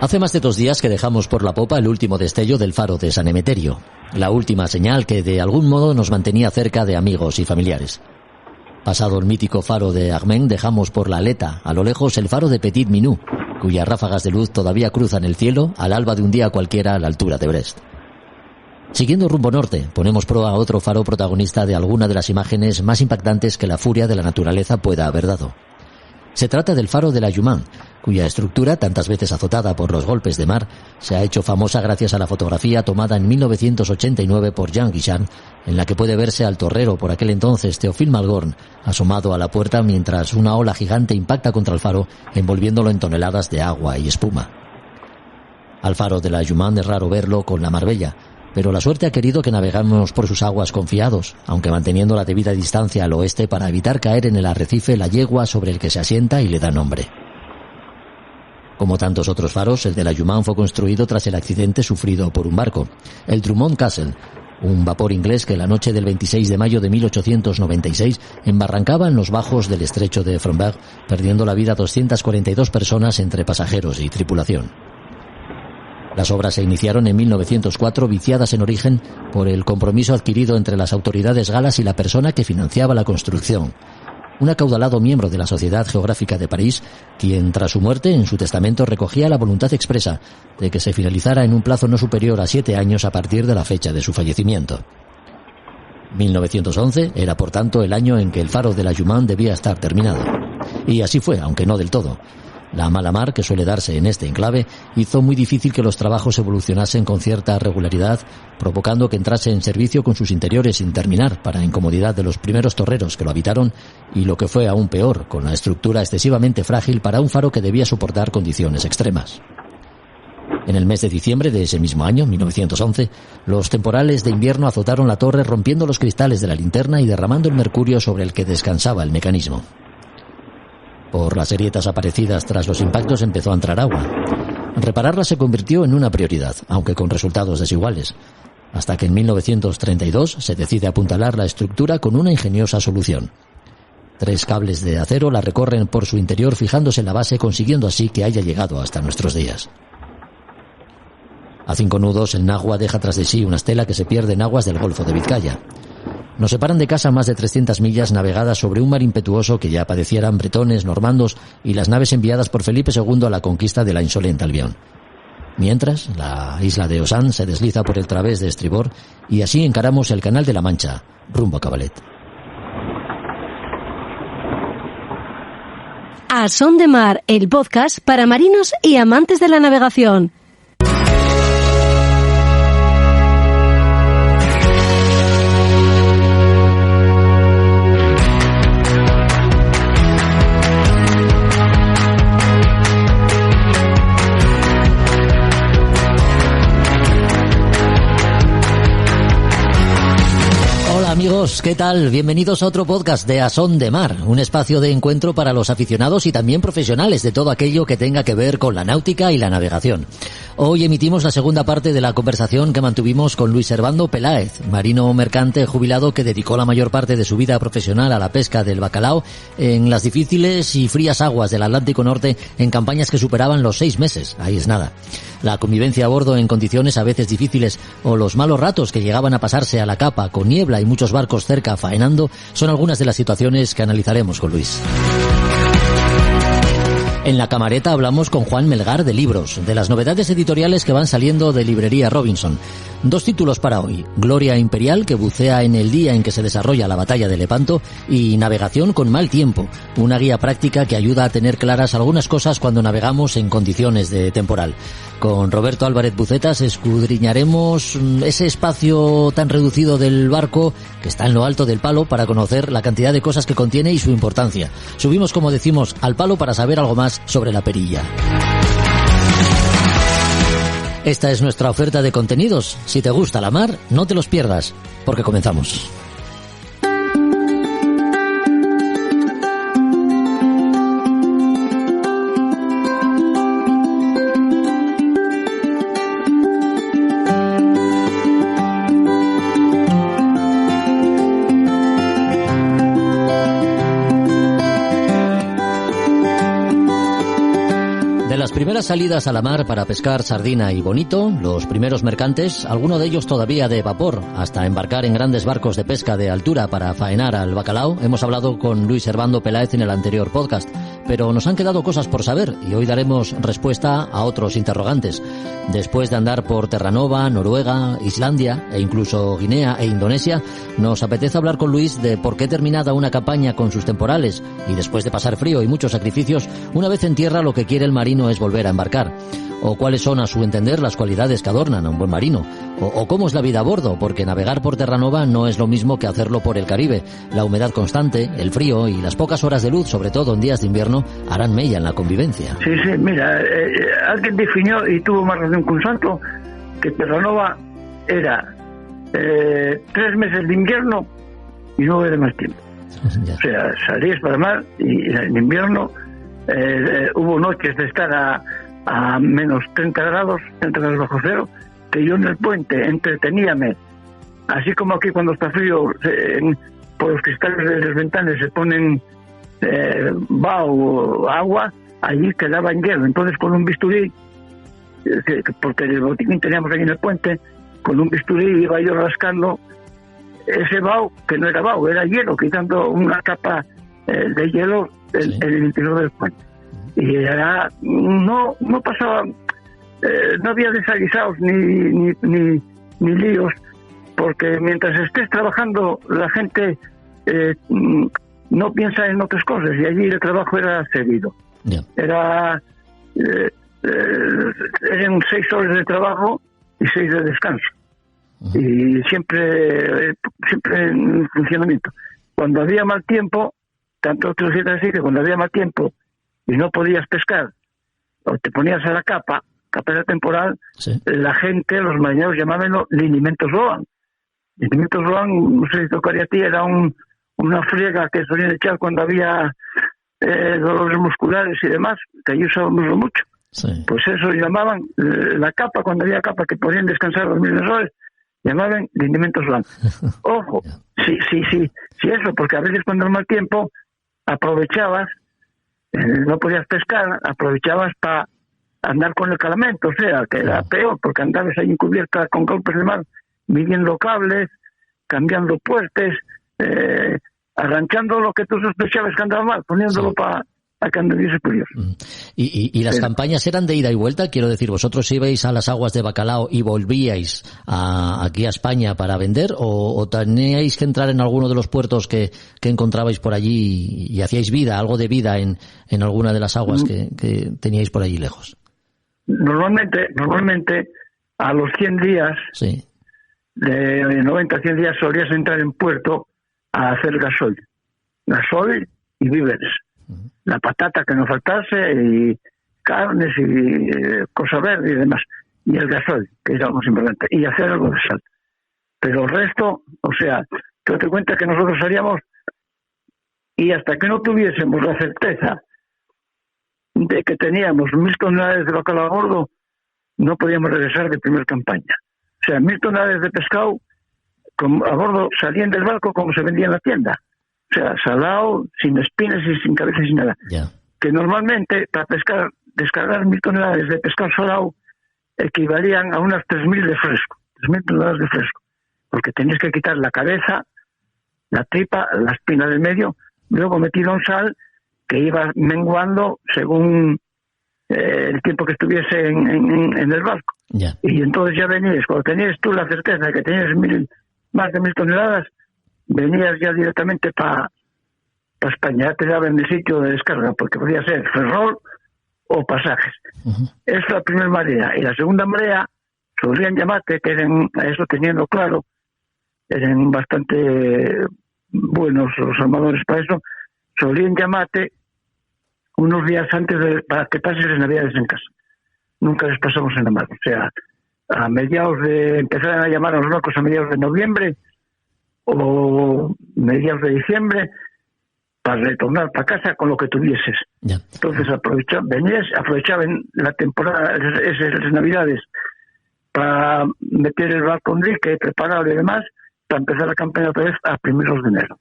Hace más de 2 días que dejamos por la popa el último destello del faro de San Emeterio, la última señal que de algún modo nos mantenía cerca de amigos y familiares. Pasado el mítico faro de Armen, dejamos por la aleta, a lo lejos, el faro de Petit Minou, cuyas ráfagas de luz todavía cruzan el cielo al alba de un día cualquiera a la altura de Brest. Siguiendo rumbo norte, ponemos proa a otro faro protagonista de alguna de las imágenes más impactantes que la furia de la naturaleza pueda haber dado. Se trata del faro de la Juman, cuya estructura, tantas veces azotada por los golpes de mar, se ha hecho famosa gracias a la fotografía tomada en 1989 por Jean Guichard, en la que puede verse al torrero por aquel entonces Théophile Malgorn, asomado a la puerta mientras una ola gigante impacta contra el faro, envolviéndolo en toneladas de agua y espuma. Al faro de la Juman es raro verlo con la Marbella, pero la suerte ha querido que navegamos por sus aguas confiados, aunque manteniendo la debida distancia al oeste para evitar caer en el arrecife la yegua sobre el que se asienta y le da nombre. Como tantos otros faros, el de la Juman fue construido tras el accidente sufrido por un barco, el Drummond Castle, un vapor inglés que la noche del 26 de mayo de 1896 embarrancaba en los bajos del estrecho de Fromberg, perdiendo la vida 242 personas entre pasajeros y tripulación. Las obras se iniciaron en 1904, viciadas en origen por el compromiso adquirido entre las autoridades galas y la persona que financiaba la construcción, un acaudalado miembro de la Sociedad Geográfica de París, quien tras su muerte en su testamento recogía la voluntad expresa de que se finalizara en un plazo no superior a 7 años a partir de la fecha de su fallecimiento. 1911 era por tanto el año en que el faro de la Juman debía estar terminado. Y así fue, aunque no del todo. La mala mar que suele darse en este enclave hizo muy difícil que los trabajos evolucionasen con cierta regularidad, provocando que entrase en servicio con sus interiores sin terminar, para incomodidad de los primeros torreros que lo habitaron, y lo que fue aún peor, con la estructura excesivamente frágil para un faro que debía soportar condiciones extremas. En el mes de diciembre de ese mismo año, 1911, los temporales de invierno azotaron la torre, rompiendo los cristales de la linterna y derramando el mercurio sobre el que descansaba el mecanismo. Por las grietas aparecidas tras los impactos empezó a entrar agua. Repararla se convirtió en una prioridad, aunque con resultados desiguales, hasta que en 1932 se decide apuntalar la estructura con una ingeniosa solución. 3 cables de acero la recorren por su interior, fijándose en la base, consiguiendo así que haya llegado hasta nuestros días. A 5 nudos, el Nahua deja tras de sí una estela que se pierde en aguas del Golfo de Vizcaya. Nos separan de casa más de 300 millas navegadas sobre un mar impetuoso que ya padecieran bretones, normandos y las naves enviadas por Felipe II a la conquista de la insolente Albión. Mientras, la isla de Ossán se desliza por el través de estribor y así encaramos el Canal de la Mancha, rumbo a Cabalet. A Son de Mar, el podcast para marinos y amantes de la navegación. Amigos, ¿qué tal? Bienvenidos a otro podcast de A Son de Mar, un espacio de encuentro para los aficionados y también profesionales de todo aquello que tenga que ver con la náutica y la navegación. Hoy emitimos la segunda parte de la conversación que mantuvimos con Luis Servando Peláez, marino mercante jubilado que dedicó la mayor parte de su vida profesional a la pesca del bacalao en las difíciles y frías aguas del Atlántico Norte en campañas que superaban los 6 meses. Ahí es nada. La convivencia a bordo en condiciones a veces difíciles o los malos ratos que llegaban a pasarse a la capa con niebla y muchos barcos cerca faenando son algunas de las situaciones que analizaremos con Luis. En la camareta hablamos con Juan Melgar de libros, de las novedades editoriales que van saliendo de Librería Robinson. 2 títulos para hoy: Gloria Imperial, que bucea en el día en que se desarrolla la batalla de Lepanto, y Navegación con mal tiempo, una guía práctica que ayuda a tener claras algunas cosas cuando navegamos en condiciones de temporal. Con Roberto Álvarez Bucetas escudriñaremos ese espacio tan reducido del barco que está en lo alto del palo para conocer la cantidad de cosas que contiene y su importancia. Subimos, como decimos, al palo para saber algo más sobre la perilla. Esta es nuestra oferta de contenidos. Si te gusta la mar, no te los pierdas, porque comenzamos. primeras salidas a la mar para pescar sardina y bonito, los primeros mercantes, alguno de ellos todavía de vapor, hasta embarcar en grandes barcos de pesca de altura para faenar al bacalao, hemos hablado con Luis Servando Peláez en el anterior podcast. Pero nos han quedado cosas por saber y hoy daremos respuesta a otros interrogantes. Después de andar por Terranova, Noruega, Islandia e incluso Guinea e Indonesia, nos apetece hablar con Luis de por qué terminada una campaña con sus temporales y después de pasar frío y muchos sacrificios, una vez en tierra lo que quiere el marino es volver a embarcar. O cuáles son, a su entender, las cualidades que adornan a un buen marino. O cómo es la vida a bordo, porque navegar por Terranova no es lo mismo que hacerlo por el Caribe. La humedad constante, el frío y las pocas horas de luz, sobre todo en días de invierno, harán mella en la convivencia. Sí, mira, alguien definió, y tuvo más razón que un santo, que Terranova era 3 meses de invierno y 9 de mal tiempo. O sea, salías para el mar y en invierno hubo noches de estar a menos 30 grados bajo cero, que yo en el puente entreteníame, así como aquí cuando está frío, por los cristales de las ventanas se ponen vaho, agua, allí quedaba en hielo. Entonces con un bisturí, porque el botiquín teníamos ahí en el puente, con un bisturí iba yo rascando ese vaho, que no era vaho, era hielo, quitando una capa de hielo en el interior del puente. Y era, no pasaba, no había desaguisados ni líos, porque mientras estés trabajando la gente no piensa en otras cosas, y allí el trabajo era seguido. Eran 6 horas de trabajo y 6 de descanso, y siempre en funcionamiento. Cuando había mal tiempo, tanto te lo decía así, que cuando había mal tiempo y no podías pescar, o te ponías a la capa de temporal, la gente, los marineros llamaban linimientos Roan. Linimientos Roan, no sé si tocaría a ti, era una friega que solían echar cuando había dolores musculares y demás, que allí usábamos mucho. Pues eso llamaban la capa, cuando había capa que podían descansar los mismos horas, llamaban linimientos Roan. Ojo, sí, eso, porque a veces cuando era mal tiempo aprovechabas, no podías pescar, aprovechabas para andar con el calamento, o sea, que era peor, porque andabas ahí en cubierta con golpes de mar, midiendo cables, cambiando puertes, arranchando lo que tú sospechabas que andaba mal, poniéndolo para que anduviese por Dios. ¿Y las campañas eran de ida y vuelta? Quiero decir, ¿vosotros ibais a las aguas de bacalao y volvíais aquí a España para vender, o teníais que entrar en alguno de los puertos que encontrabais por allí y hacíais algo de vida en alguna de las aguas que teníais por allí lejos? Normalmente a los 100 días, de 90 a 100 días, solías entrar en puerto a hacer gasoil y víveres. La patata que no faltase, y carnes y cosa verde y demás, y el gasoil, que es algo más importante, y hacer algo de sal. Pero el resto, o sea, tú te cuenta que nosotros salíamos y hasta que no tuviésemos la certeza de que teníamos 1.000 toneladas de bacalao a bordo, no podíamos regresar de primera campaña. O sea, 1.000 toneladas de pescado a bordo salían del barco como se vendía en la tienda. O sea, salado, sin espinas y sin cabeza y sin nada. Que normalmente para descargar 1.000 toneladas de pescado salado equivalían a unas 3.000 de fresco, 3.000 toneladas de fresco, porque tenías que quitar la cabeza, la tripa, la espina del medio, luego metido en sal que iba menguando según el tiempo que estuviese en el barco. Y entonces ya venías, cuando tenías tú la certeza de que tenías más de 1.000 toneladas, venías ya directamente para España, ya te daban el sitio de descarga, porque podía ser Ferrol o Pasajes. Esa es la primera marea. Y la segunda marea, solían llamarte, que eran, eso teniendo claro, eran bastante buenos los armadores para eso, solían llamarte unos días antes para que pases las Navidades en casa. Nunca les pasamos en la mar. O sea, empezaron a llamar a los barcos a mediados de noviembre o mediados de diciembre para retornar para casa con lo que tuvieses. Entonces aprovechaban la temporada, esas Navidades, para meter el barco en dique, prepararlo y demás, para empezar la campaña otra vez a primeros de enero.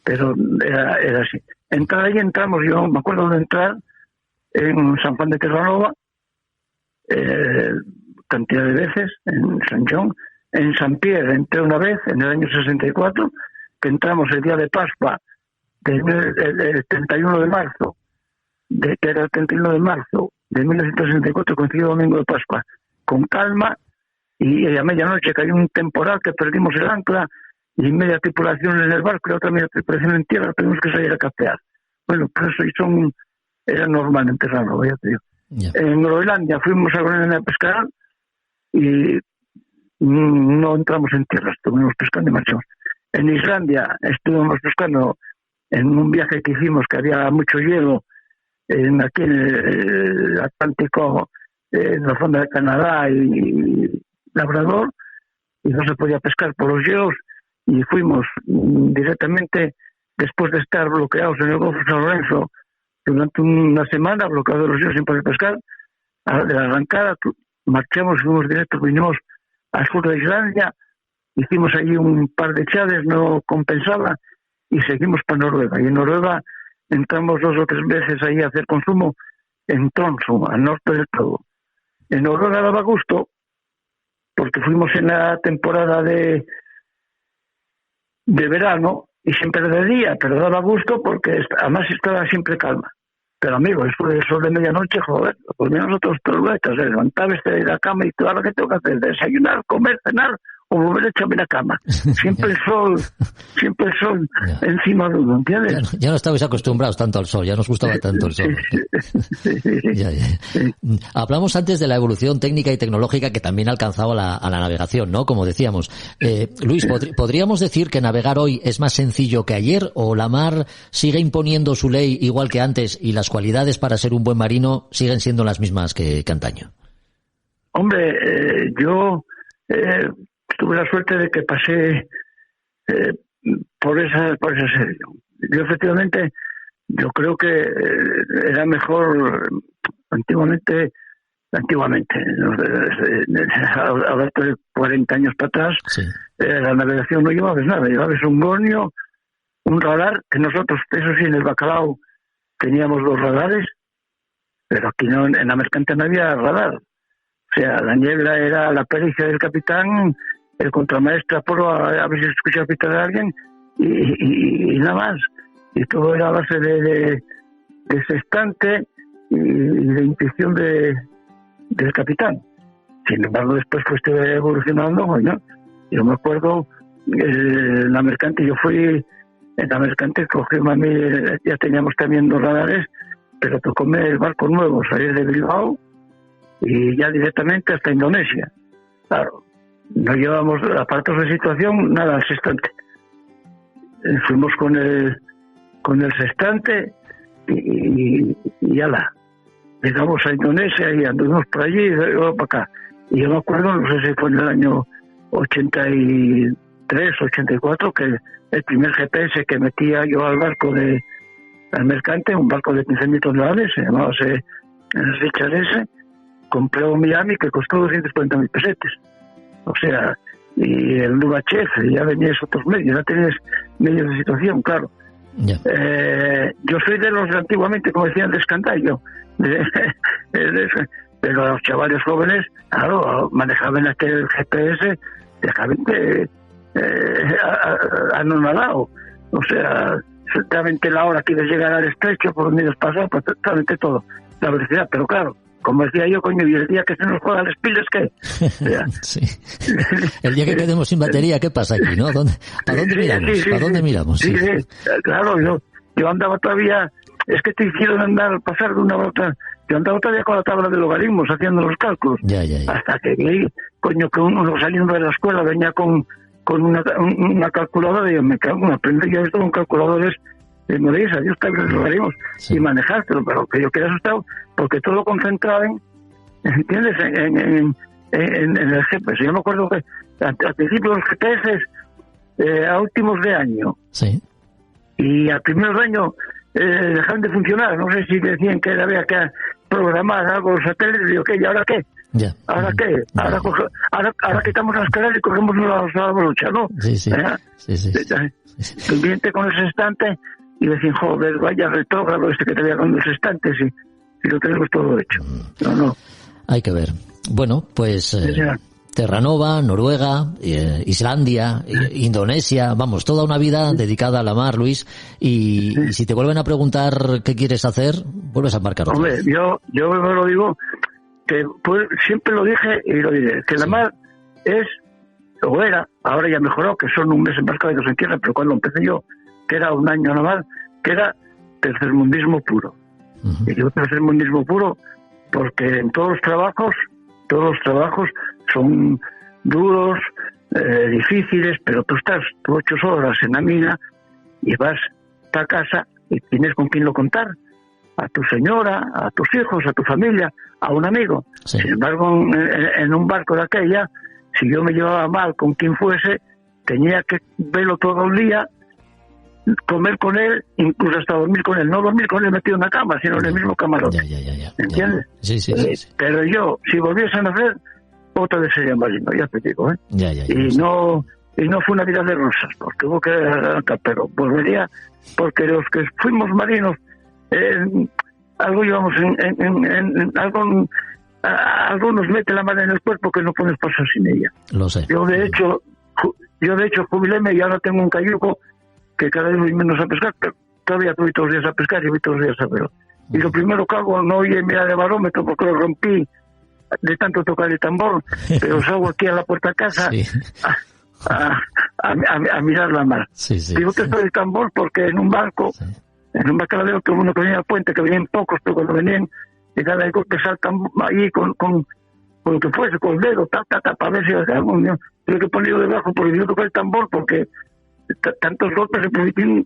Pero era así. Entramos, yo me acuerdo de entrar en San Juan de Terranova, cantidad de veces en San John. En San Pierre entré una vez en el año 64, que entramos el día de Pascua del 31 de marzo, que era el 31 de marzo de 1964, coincidió domingo de Pascua, con calma, y a medianoche cayó un temporal que perdimos el ancla, y media tripulación en el barco y otra media tripulación en tierra, tuvimos que salir a cafear. Bueno, pues eso era normal enterrarlo, ya te digo. Yeah. En Groenlandia fuimos a Groenlandia a pescar y no entramos en tierra, estuvimos pescando y marchamos. En Islandia estuvimos pescando en un viaje que hicimos que había mucho hielo aquí en el Atlántico, en la zona de Canadá y Labrador, y no se podía pescar por los hielos, y fuimos directamente, después de estar bloqueados en el Golfo San Lorenzo durante una semana, bloqueados los hielos sin poder pescar, de la arrancada marchamos, fuimos directos, vinimos al sur de Islandia, hicimos allí un par de chades, no compensaba, y seguimos para Noruega. Y en Noruega entramos 2 o 3 veces ahí a hacer consumo en Tromsø, al norte del todo. En Noruega daba gusto, porque fuimos en la temporada de verano, y siempre de día, pero daba gusto porque además estaba siempre calma. Pero amigo, después del sol de medianoche, joder, pues nosotros torbetas, levantabas de la cama y tú, ahora qué tengo que hacer, desayunar, comer, cenar o volver a echarme la cama. Siempre el sol encima de uno, ¿entiendes? Ya no estabais acostumbrados tanto al sol, ya nos gustaba tanto el sol. Ya. Hablamos antes de la evolución técnica y tecnológica que también ha alcanzado a la navegación, ¿no? Como decíamos. Luis, ¿podríamos decir que navegar hoy es más sencillo que ayer, o la mar sigue imponiendo su ley igual que antes y las cualidades para ser un buen marino siguen siendo las mismas que antaño? Hombre, yo tuve la suerte de que pasé por esa serie. Yo efectivamente, yo creo que era mejor antiguamente, ahora de 40 años para atrás, sí. La navegación no llevabas nada, llevabas un gonio, un radar, que nosotros, eso sí, en el Bacalao teníamos 2 radares, pero aquí no, en la mercante no había radar. O sea, la niebla era la pericia del capitán, el contramaestre Apolo a ver si escuchaba pitar a alguien y nada más. Y todo era a base de sextante y de intuición del capitán. Sin embargo, después fue evolucionando. Bueno, yo me acuerdo, la mercante, yo fui en la mercante, cogimos a mí, ya teníamos también 2 radares, pero tocóme el barco nuevo, salir de Bilbao y ya directamente hasta Indonesia. Claro, no llevamos aparatos de situación, nada, al sextante. Fuimos con el sextante y ala. Llegamos a Indonesia y anduvimos por allí y luego para acá. Y yo me acuerdo, no sé si fue en el año 83, 84, que el primer GPS que metía yo al barco al mercante, un barco de 15.000 toneladas, se llamaba Richard S., compré un Miami que costó 240.000 pesetes. O sea, y el Lubachef, ya venías otros medios, ya tenías medios de situación, claro. Yeah. Yo soy de los antiguamente, como decían, de escandallo, pero los chavales jóvenes, claro, manejaban aquel GPS directamente anonadado. O sea, exactamente la hora que llegar al estrecho, por donde ellos pasaban, pues exactamente todo, la velocidad, pero claro, como decía yo, coño, y el día que se nos juegan las pilas, ¿qué? Sí. El día que quedemos sin batería, ¿qué pasa aquí, no? ¿Para dónde miramos? Sí, ¿Para dónde miramos? Sí, claro, yo andaba todavía, es que te hicieron pasar de una a otra. Yo andaba todavía con la tabla de logaritmos, haciendo los cálculos. Ya. Hasta que vi, coño, que uno saliendo de la escuela venía con una calculadora, y yo me cago, aprendí yo esto con calculadores de Morisa, Dios te logaritmos, y manejártelo, pero que yo quedé asustado, porque todo concentrado ¿entiendes? En el GPS. Yo me acuerdo que al principio los GPS a últimos de año, sí, y a primeros de año dejaron de funcionar. No sé si decían que había que programar algo los satélites, y ¿y ahora qué? Ya. ¿Ahora qué? Ahora quitamos las caras y cogemos la lucha, ¿no? Sí. Pendiente con el sextante y decían, joder, vaya retrógrado que te veía con los estantes y lo tenemos todo hecho. No. Hay que ver. Bueno, pues Terranova, Noruega, Islandia, Indonesia, vamos, toda una vida dedicada a la mar, Luis, y si te vuelven a preguntar qué quieres hacer, vuelves a embarcar otra vez. Yo me lo digo, que pues, siempre lo dije y lo diré, que la mar es, o era, ahora ya mejoró, que son un mes embarcado y dos en tierra, pero cuando empecé yo, que era un año nomás, que era tercermundismo puro. Uh-huh. Y digo tercermundismo puro porque en todos los trabajos son duros, difíciles, pero tú estás 8 horas en la mina y vas a casa y tienes con quién lo contar, a tu señora, a tus hijos, a tu familia, a un amigo. Sí. Sin embargo, en un barco de aquella, si yo me llevaba mal con quien fuese, tenía que verlo todo el día, comer con él, incluso hasta dormir con él. No dormir con él metido en la cama, sino en el mismo camarote. ¿Entiendes? Sí. Pero yo, si volviese a nacer, otra vez sería marino, ya te digo, ¿eh? Y no fue una vida de rosas, porque hubo que arrancar, pero volvería, porque los que fuimos marinos, algo llevamos algo nos mete la mano en el cuerpo que no puedes pasar sin ella. Lo sé. Yo de hecho jubiléme y ahora tengo un cayuco que cada vez voy menos a pescar, pero todavía voy todos los días a pescar y voy todos los días a verlo. Y lo primero que hago, no oye mirar el barómetro porque lo rompí de tanto tocar el tambor, pero salgo aquí a la puerta de casa a mirar la mar. Digo que estoy el tambor porque en un barco la veo todo el mundo que venía al puente, que venían pocos, pero cuando venían, y cada vez que saltan ahí con lo que fuese, con el dedo, para ver si algo, tengo que ponerlo debajo porque yo tocar el tambor porque tantos golpes se permiten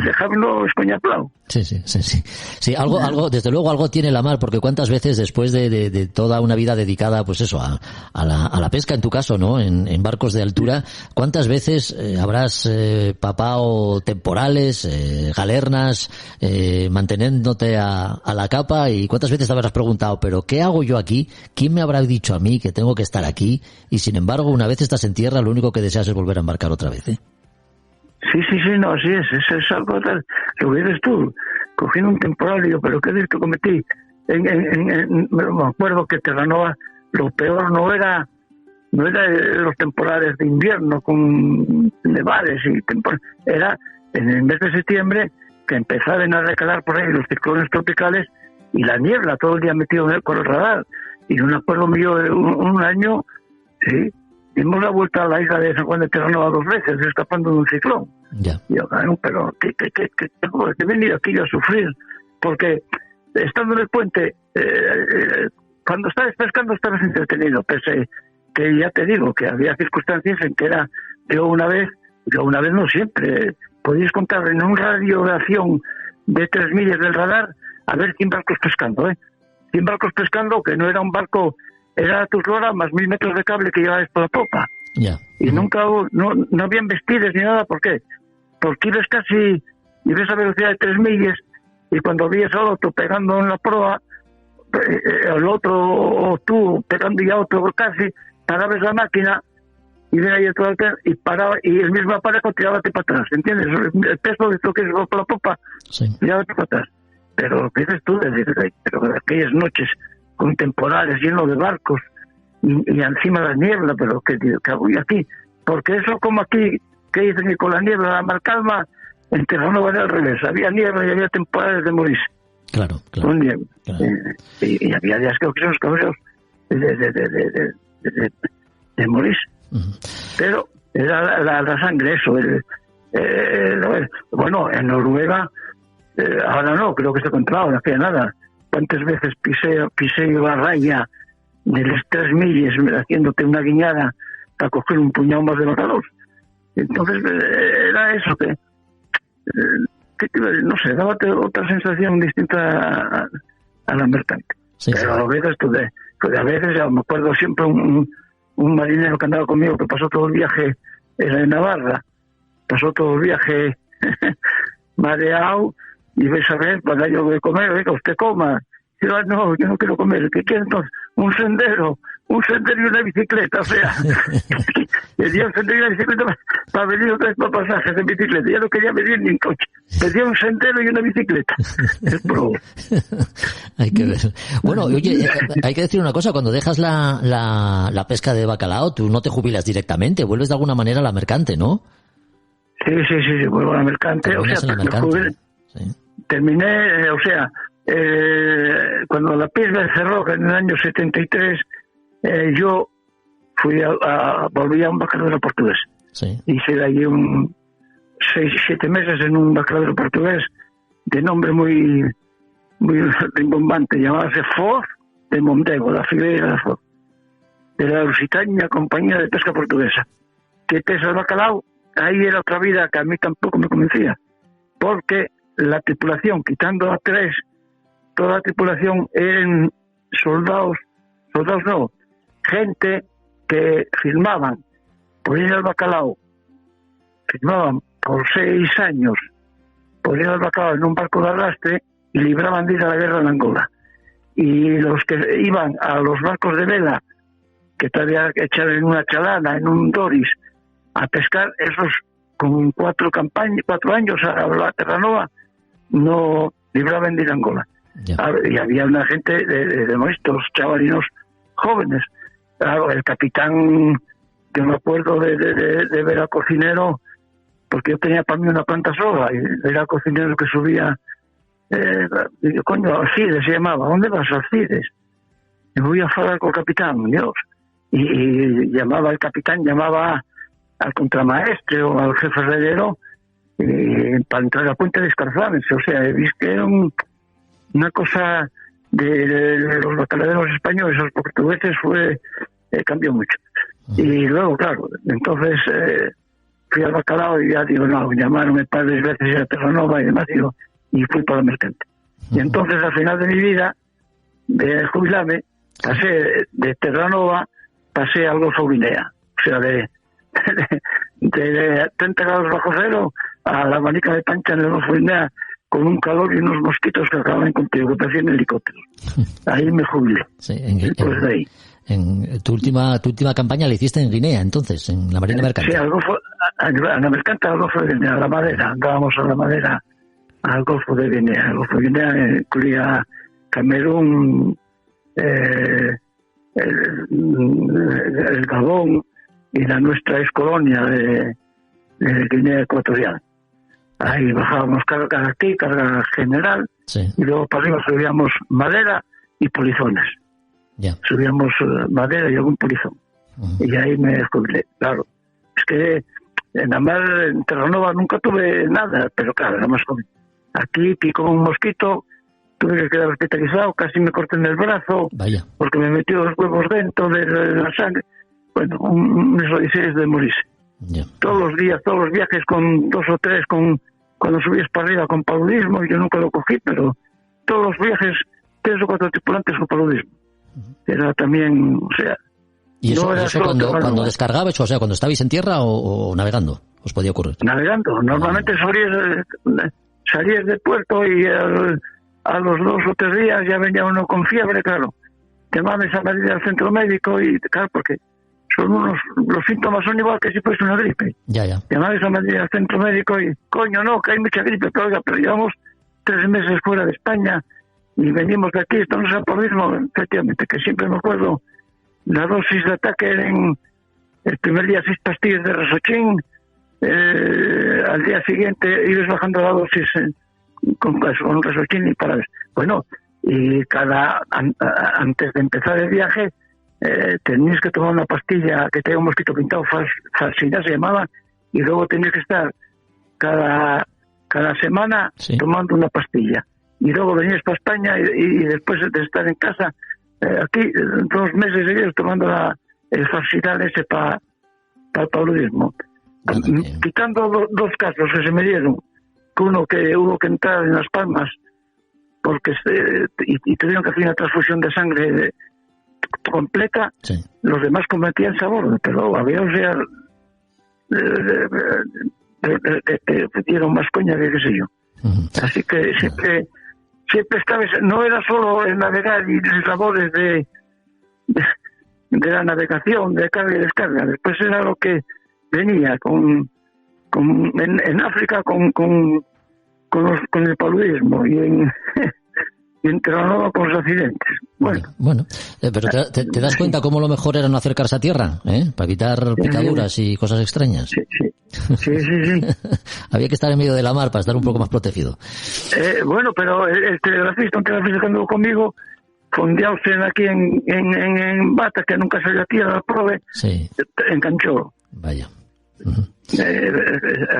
dejarlo escoñaplado. Sí, algo, desde luego algo tiene la mar, porque cuántas veces después de toda una vida dedicada, pues eso, a la pesca en tu caso, ¿no? En barcos de altura, cuántas veces habrás papado temporales, galernas, manteniéndote a la capa, y cuántas veces te habrás preguntado, pero ¿qué hago yo aquí? ¿Quién me habrá dicho a mí que tengo que estar aquí? Y sin embargo, una vez estás en tierra, lo único que deseas es volver a embarcar otra vez, ¿eh? Sí, no, así es algo tal. Lo que dices tú, cogiendo un temporal, digo, pero ¿qué delito cometí? Me acuerdo que Terranova, lo peor no era los temporales de invierno con nevares y temporales, era en el mes de septiembre que empezaban a recalar por ahí los ciclones tropicales y la niebla todo el día metido con el radar. Y no me acuerdo mío de un año, sí, dimos la vuelta a la isla de San Juan de Terranova 2 veces, escapando de un ciclón. Y yo, pero ¿qué he venido aquí yo a sufrir? Porque estando en el puente, cuando estabas pescando estabas entretenido, pese que ya te digo que había circunstancias en que era yo una vez no siempre, podéis contar en un radio de acción de 3 millas del radar a ver 100 barcos pescando, 100 barcos pescando, que no era un barco, era tu flora más 1000 metros de cable que llevabas por la popa. Y nunca no habían vestidos ni nada. ¿Por qué? Porque ibas a velocidad de 3 millas y cuando veías al otro pegando en la proa, el otro o tú pegando ya otro casi, parabas la máquina y ven ahí y paraba, y el mismo aparejo tirabate para atrás, ¿entiendes? El peso de esto que es por la popa, tirabate para atrás. Pero lo que dices tú, pero aquellas noches con temporales llenos de barcos y encima la niebla, pero que voy aquí, porque eso como aquí, que dicen que con la niebla la mar calma, en Terranova era al revés, había niebla y había temporales de morirse. Claro. Con niebla. Y había días que los caballos de morirse. Uh-huh. Pero era la sangre eso. Bueno, en Noruega, ahora no, creo que se controlaba, no hacía nada. ¿Cuántas veces pisé la raya de las 3 millas haciéndote una guiñada para coger un puñado más de bacalao? Entonces era eso que no sé, daba otra sensación distinta a la mercante. Pero a veces a veces me acuerdo siempre un marinero que andaba conmigo que pasó todo el viaje en Navarra, pasó todo el viaje mareado, y ves a ver, para yo de comer, venga, usted coma. Y yo, no, yo no quiero comer. ¿Qué quiere entonces? Un sendero, un sendero y una bicicleta, o sea, pedía un sendero y una bicicleta para venir otra vez para pasajes en bicicleta. Ya no quería venir ni en coche, pedía un sendero y una bicicleta. Hay que ver. Bueno, oye, hay que decir una cosa, cuando dejas la pesca de bacalao, tú no te jubilas directamente, vuelves de alguna manera a la mercante, ¿no? Sí, vuelvo a la mercante, o sea, terminé, o sea, cuando la pesca cerró en el año 73, yo volví a un bacaladero portugués. Sí. Hice de allí 6-7 meses en un bacaladero portugués de nombre muy rimbombante, llamábase Foz de Mondego, la filial de Foz, de la Lusitania Compañía de Pesca Portuguesa. Que pesa el bacalao, ahí era otra vida que a mí tampoco me convencía, porque la tripulación, quitando a 3, toda la tripulación eran soldados no, gente que firmaban por ir al bacalao, firmaban por 6 años por ir al bacalao en un barco de arrastre y libraban de ir a la guerra en Angola. Y los que iban a los barcos de vela, que todavía echar en una chalana, en un doris, a pescar, esos con 4 años a la Terranova, no libraban de ir a Angola. Y había una gente de nuestros chavalinos jóvenes. Claro, el capitán, yo me acuerdo de ver al cocinero, porque yo tenía para mí una planta sola, y ver al cocinero que subía, Alcides se llamaba, ¿dónde vas, Alcides? Me voy a hablar con el capitán, Dios. Y llamaba el capitán, llamaba al contramaestre o al jefe redero para entrar a Puente de Escarzanes. O sea, he visto que era una cosa de los bacaladeros españoles a los portugueses cambió mucho. Y luego, claro, entonces fui al bacalao y ya digo, no, llamaronme varias veces a Terranova y demás, y fui para la mercante. Y entonces, al final de mi vida, de jubilarme, pasé de Terranova, pasé al Golfo Guinea. O sea, de 30 grados bajo cero a la manica de Pancha en el Golfo Guinea, con un calor y unos mosquitos que acababan contigo, que parecían helicópteros. Ahí me jubilé. Sí, de ahí. Tu última campaña la hiciste en Guinea, entonces, en la Marina Mercante. Sí, a la Mercante, al Golfo de Guinea, a la madera. Andábamos a la madera al Golfo de Guinea. El Golfo de Guinea incluía Camerún, el Gabón y la nuestra ex colonia de Guinea Ecuatorial. Ahí bajábamos carga aquí, carga general, y luego para arriba subíamos madera y polizones. Subíamos madera y algún polizón. Y ahí me jubilé, claro. Es que en la mar, en Terranova, nunca tuve nada, pero claro, era más joven. Aquí picó un mosquito, tuve que quedar hospitalizado, casi me corté en el brazo, porque me metió los huevos dentro de la sangre. Bueno, unos odiseas de morirse. Todos los días, todos los viajes con 2 o 3, cuando subías para arriba con paludismo, yo nunca lo cogí, pero todos los viajes, 3 o 4 tripulantes con paludismo. Era también, o sea... ¿Y eso cuando descargabais, o sea, cuando estabais en tierra o navegando? ¿Os podía ocurrir? Navegando. Normalmente salías del puerto y a los 2 o 3 días ya venía uno con fiebre, claro. Llamabas a Madrid al centro médico y, claro, porque los síntomas son igual que si fuese una gripe. Llamabas a Madrid al centro médico y, coño, no, que hay mucha gripe, pero llevamos 3 meses fuera de España y venimos de aquí, esto no es paludismo, efectivamente, que siempre me acuerdo, la dosis de ataque eran el primer día 6 pastillas de Resochín, al día siguiente ibas bajando la dosis con Resochín y para ver. Bueno, y antes de empezar el viaje tenías que tomar una pastilla que tenía un mosquito pintado, falsidad se llamaba, y luego tenías que estar cada semana tomando una pastilla. Y luego venías para España y después de estar en casa, aquí 2 meses seguidos tomando el falsidad ese para el paludismo. Quitando 2 casos que se me dieron, uno que hubo que entrar en Las Palmas porque y tuvieron que hacer una transfusión de sangre completa, los demás cometían sabor, pero había, o sea, que dieron más coña que qué sé yo. Así que siempre estaba, no era solo el navegar y las labores de la navegación, de carga y descarga. Después era lo que venía en África con el paludismo y en Terranova con los accidentes. Bueno, pero ¿te das cuenta cómo lo mejor era no acercarse a tierra? Para evitar picaduras y cosas extrañas. Sí. Había que estar en medio de la mar para estar un poco más protegido. Pero un telegrafista que anduvo conmigo, fondeados aquí en Bata, que nunca salió a tierra, la prove, enganchó. Vaya.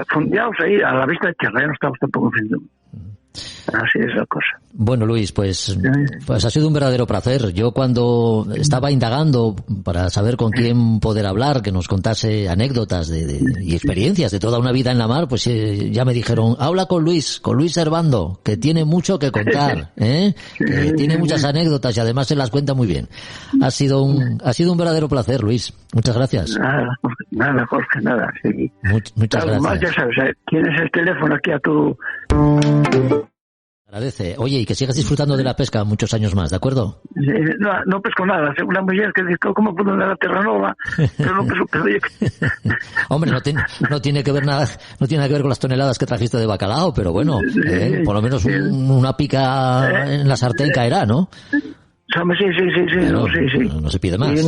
Fondeados ahí a la vista de tierra, ya no estamos tampoco en fin. Así es la cosa. Bueno, Luis, pues ha sido un verdadero placer. Yo cuando estaba indagando para saber con quién poder hablar, que nos contase anécdotas y experiencias de toda una vida en la mar, pues ya me dijeron, habla con Luis Servando, que tiene mucho que contar, que tiene muchas anécdotas y además se las cuenta muy bien. Ha sido un verdadero placer, Luis. Muchas gracias. Nada, Jorge, nada. Sí. Muchas gracias. Más, ya sabes, tienes el teléfono aquí a tu... Agradece. Oye, y que sigas disfrutando de la pesca muchos años más, ¿de acuerdo? No pesco nada. Según la mujer que dijo, ¿cómo puedo andar a Terranova? Pero no pesco. Hombre, no tiene que ver nada con las toneladas que trajiste de bacalao, pero bueno, por lo menos una pica en la sartén caerá, ¿no? Sí. No se pide más. Y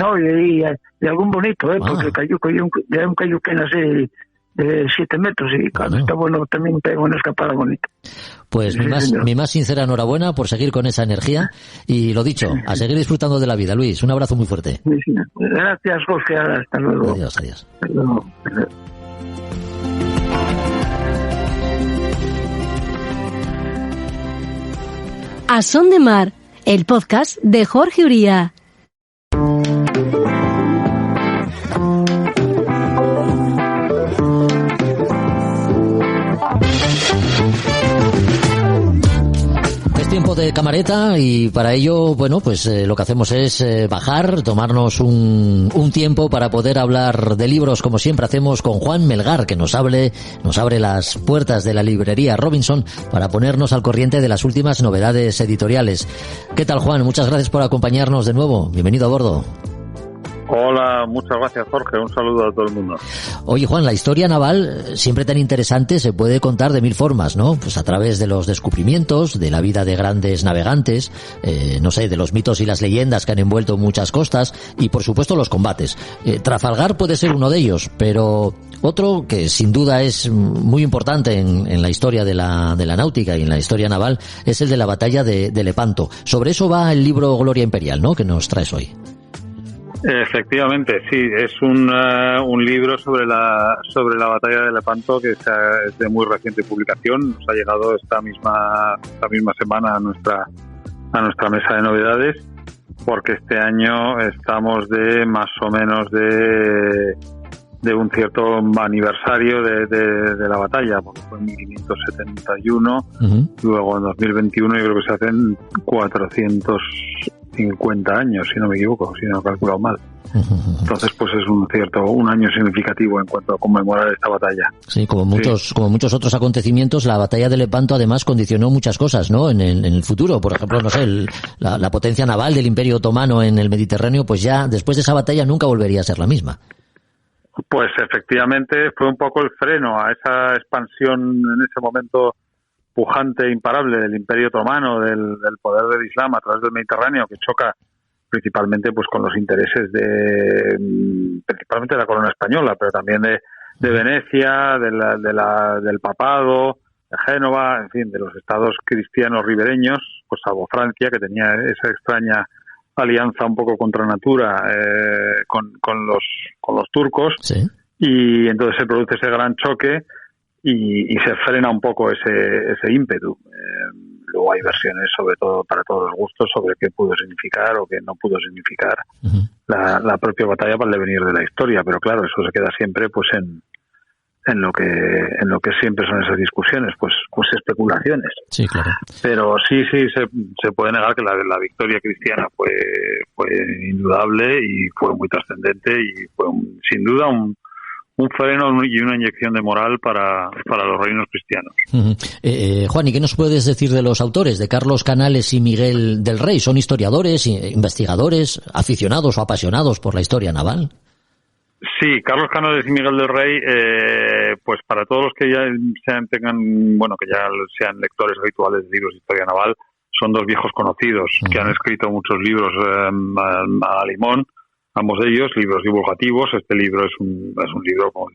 algún bonito, porque cayó un cayuquén así de 7 metros y claro, está bueno, también pega una escapada bonita. Pues mi más sincera enhorabuena por seguir con esa energía y lo dicho, a seguir disfrutando de la vida, Luis. Un abrazo muy fuerte. Gracias, Jorge. Hasta luego. Adiós. Hasta luego. A Son de Mar, el podcast de Jorge Uría. Tiempo de camareta y para ello, bueno, pues lo que hacemos es bajar, tomarnos un tiempo para poder hablar de libros, como siempre hacemos con Juan Melgar, que nos abre las puertas de la librería Robinson para ponernos al corriente de las últimas novedades editoriales. ¿Qué tal, Juan? Muchas gracias por acompañarnos de nuevo. Bienvenido a bordo. Hola, muchas gracias, Jorge. Un saludo a todo el mundo. Oye, Juan, la historia naval, siempre tan interesante, se puede contar de mil formas, ¿no? Pues a través de los descubrimientos, de la vida de grandes navegantes, de los mitos y las leyendas que han envuelto muchas costas y, por supuesto, los combates. Trafalgar puede ser uno de ellos, pero otro que sin duda es muy importante en la historia de la náutica y en la historia naval es el de la batalla de Lepanto. Sobre eso va el libro Gloria Imperial, ¿no?, que nos traes hoy. Efectivamente, sí, es un libro sobre la batalla de Lepanto que es de muy reciente publicación. Nos ha llegado esta misma semana a nuestra mesa de novedades, porque este año estamos de más o menos de un cierto aniversario de la batalla, porque fue en 1571, luego en 2021 yo creo que se hacen 450 años, si no me equivoco, si no he calculado mal. Entonces, pues es un año significativo en cuanto a conmemorar esta batalla. Sí, como muchos otros acontecimientos, la batalla de Lepanto además condicionó muchas cosas, ¿no? En el futuro, por ejemplo, la potencia naval del Imperio Otomano en el Mediterráneo, pues ya después de esa batalla nunca volvería a ser la misma. Pues efectivamente fue un poco el freno a esa expansión en ese momento pujante e imparable del Imperio Otomano, del poder del Islam a través del Mediterráneo, que choca principalmente pues con los intereses principalmente de la corona española, pero también de Venecia, del Papado, de Génova, en fin, de los estados cristianos ribereños, pues salvo Francia, que tenía esa extraña alianza un poco contra natura con los turcos. Sí. Y entonces se produce ese gran choque y se frena un poco ese ímpetu. Luego hay versiones, sobre todo para todos los gustos, sobre qué pudo significar o qué no pudo significar la propia batalla para el devenir de la historia, pero claro, eso se queda siempre pues en lo que siempre son esas discusiones, pues especulaciones. Sí, claro. Pero sí se puede negar que la victoria cristiana fue indudable y fue muy trascendente y fue sin duda un un freno y una inyección de moral para los reinos cristianos. Juan, ¿y qué nos puedes decir de los autores, de Carlos Canales y Miguel del Rey? ¿Son historiadores, investigadores, aficionados o apasionados por la historia naval? Sí, Carlos Canales y Miguel del Rey, pues para todos los que ya sean lectores habituales de libros de historia naval, son dos viejos conocidos que han escrito muchos libros a limón. Ambos de ellos, libros divulgativos. Este libro es un libro, como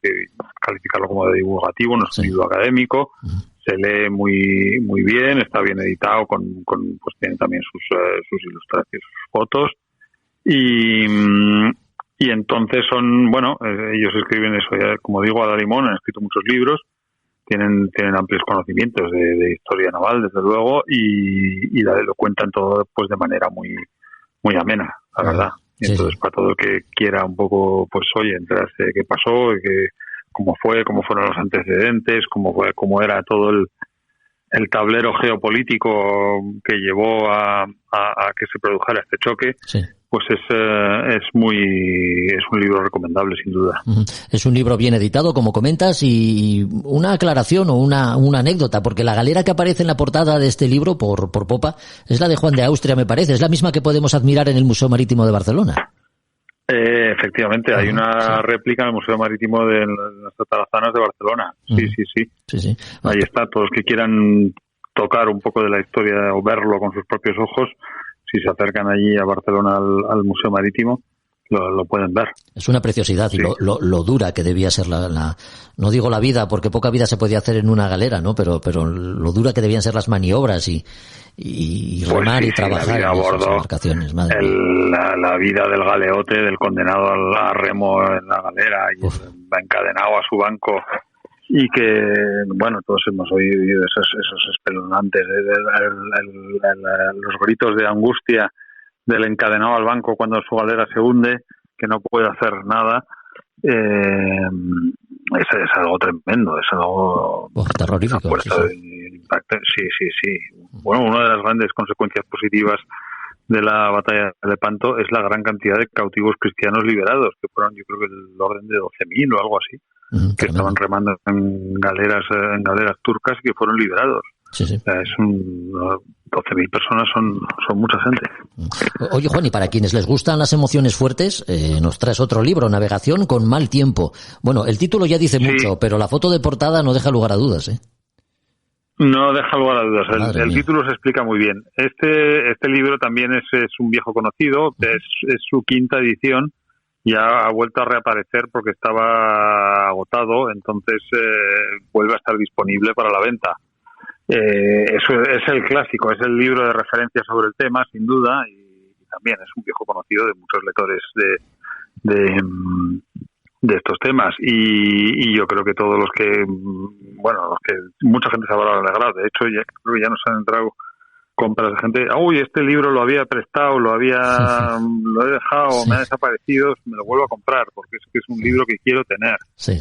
calificarlo como de divulgativo, no es un libro académico. Se lee muy muy bien, está bien editado, pues tiene también sus ilustraciones, sus fotos. Y entonces ellos escriben eso, ya, como digo, a la limón, han escrito muchos libros, tienen amplios conocimientos de historia naval, desde luego, y lo cuentan todo pues de manera muy muy amena, la verdad. Y entonces, para todo el que quiera un poco, pues oye, enterarse de qué pasó, cómo fueron los antecedentes, cómo era todo el tablero geopolítico que llevó a que se produjera este choque, pues es un libro recomendable, sin duda. Es un libro bien editado, como comentas, y una aclaración o una anécdota, porque la galera que aparece en la portada de este libro por popa es la de Juan de Austria, me parece, es la misma que podemos admirar en el Museo Marítimo de Barcelona. Efectivamente, hay una réplica en el Museo Marítimo de las Atarazanas de Barcelona. Sí. Ahí está, todos los que quieran tocar un poco de la historia o verlo con sus propios ojos, si se acercan allí a Barcelona al Museo Marítimo, lo pueden ver. Es una preciosidad, y lo dura que debía ser no digo la vida, porque poca vida se podía hacer en una galera, ¿no? Pero lo dura que debían ser las maniobras y remar y trabajar en esas embarcaciones. La vida del galeote, del condenado a remo en la galera y encadenado a su banco, y que, bueno, todos hemos oído esos espeluznantes, los gritos de angustia del encadenado al banco cuando su galera se hunde, que no puede hacer nada. Es algo tremendo, es algo terrorífico. Sí. Bueno, una de las grandes consecuencias positivas de la batalla de Lepanto es la gran cantidad de cautivos cristianos liberados, que fueron, yo creo que el orden de 12.000 o algo así, que estaban remando en galeras turcas y que fueron liberados. Sí. O sea, 12.000 personas son mucha gente. Oye, Juan, y para quienes les gustan las emociones fuertes, nos traes otro libro, Navegación con mal tiempo. Bueno, el título ya dice mucho, pero la foto de portada no deja lugar a dudas, ¿eh? No deja lugar a dudas. El título se explica muy bien. Este libro también es un viejo conocido, es su quinta edición. Ya ha vuelto a reaparecer porque estaba agotado, entonces vuelve a estar disponible para la venta. Eso es el clásico, es el libro de referencia sobre el tema, sin duda, y también es un viejo conocido de muchos lectores de estos temas, y yo creo que todos los que mucha gente se habrá alegrado. De hecho, creo que ya nos han entrado compras de gente, este libro lo había prestado, lo he dejado, me ha desaparecido, me lo vuelvo a comprar, porque es que es un libro que quiero tener. Sí.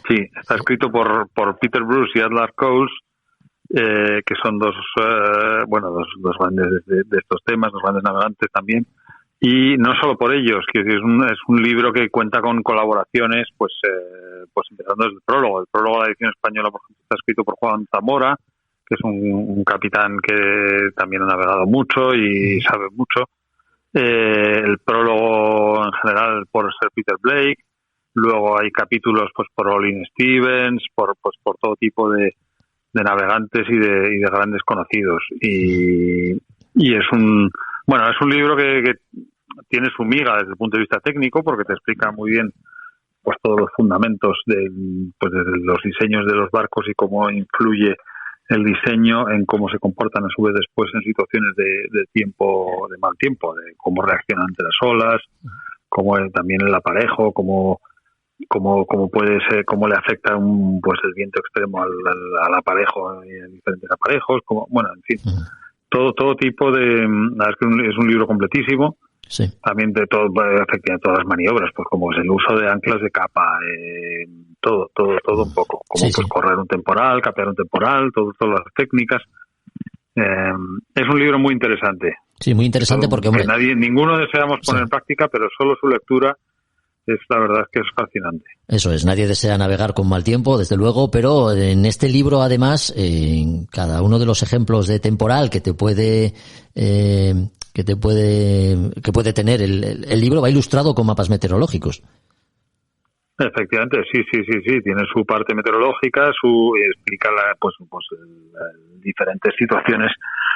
Sí, está escrito por Peter Bruce y Adler Coles, que son dos grandes de estos temas, dos grandes navegantes también, y no solo por ellos, que es un libro que cuenta con colaboraciones, pues empezando desde el prólogo. El prólogo de la edición española, por ejemplo, está escrito por Juan Zamora, que es un capitán que también ha navegado mucho y sabe mucho. El prólogo en general por Sir Peter Blake. Luego hay capítulos pues por Olin Stevens, por todo tipo de navegantes y de grandes conocidos. Y es un libro que tiene su miga desde el punto de vista técnico, porque te explica muy bien pues todos los fundamentos de los diseños de los barcos y cómo influye el diseño en cómo se comportan a su vez después en situaciones de mal tiempo, de cómo reaccionan ante las olas, cómo también el aparejo, cómo puede ser, cómo le afecta el viento extremo al aparejo y a diferentes aparejos, en fin, todo tipo de, la verdad es que es un libro completísimo. Sí. También de todo, afecta a todas las maniobras, pues como es el uso de anclas de capa, todo un poco, como correr un temporal, capear un temporal, todas las técnicas. Es un libro muy interesante. Sí, muy interesante porque, hombre, ninguno deseamos poner en práctica, pero solo su lectura la verdad es que es fascinante. Eso es, nadie desea navegar con mal tiempo, desde luego, pero en este libro, además, en cada uno de los ejemplos de temporal que puede tener el libro va ilustrado con mapas meteorológicos. Efectivamente, sí, tiene su parte meteorológica, explica diferentes situaciones,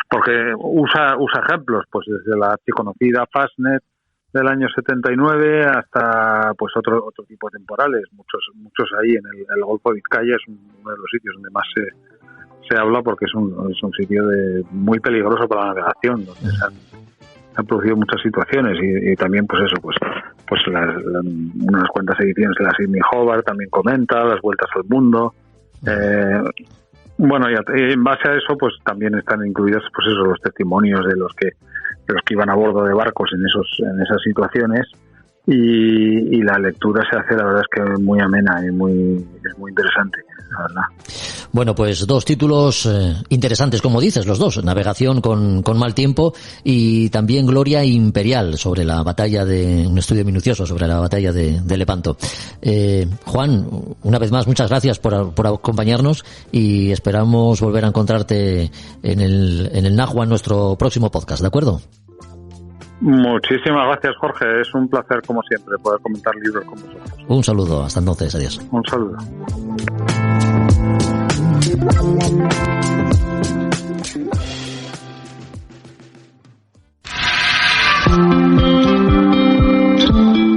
porque usa ejemplos, pues desde la archiconocida Fastnet del año 79 hasta pues otro tipo de temporales, muchos ahí en el Golfo de Vizcaya. Es uno de los sitios donde más se habla, porque es un sitio muy peligroso para la navegación, donde se han producido muchas situaciones, y también pues unas cuantas ediciones de la Sydney Hobart también comenta las vueltas al mundo. Bueno, y en base a eso pues también están incluidos pues los testimonios de los que iban a bordo de barcos en esas situaciones, y la lectura se hace, la verdad es que muy amena y es muy interesante, la verdad. Bueno, pues 2 títulos interesantes, como dices, los dos: Navegación con mal tiempo y también Gloria Imperial, sobre la batalla un estudio minucioso sobre la batalla de Lepanto. Juan, una vez más, muchas gracias por acompañarnos, y esperamos volver a encontrarte en el Nahua, en nuestro próximo podcast, ¿de acuerdo? Muchísimas gracias, Jorge. Es un placer, como siempre, poder comentar libros con vosotros. Un saludo. Hasta entonces. Adiós. Un saludo.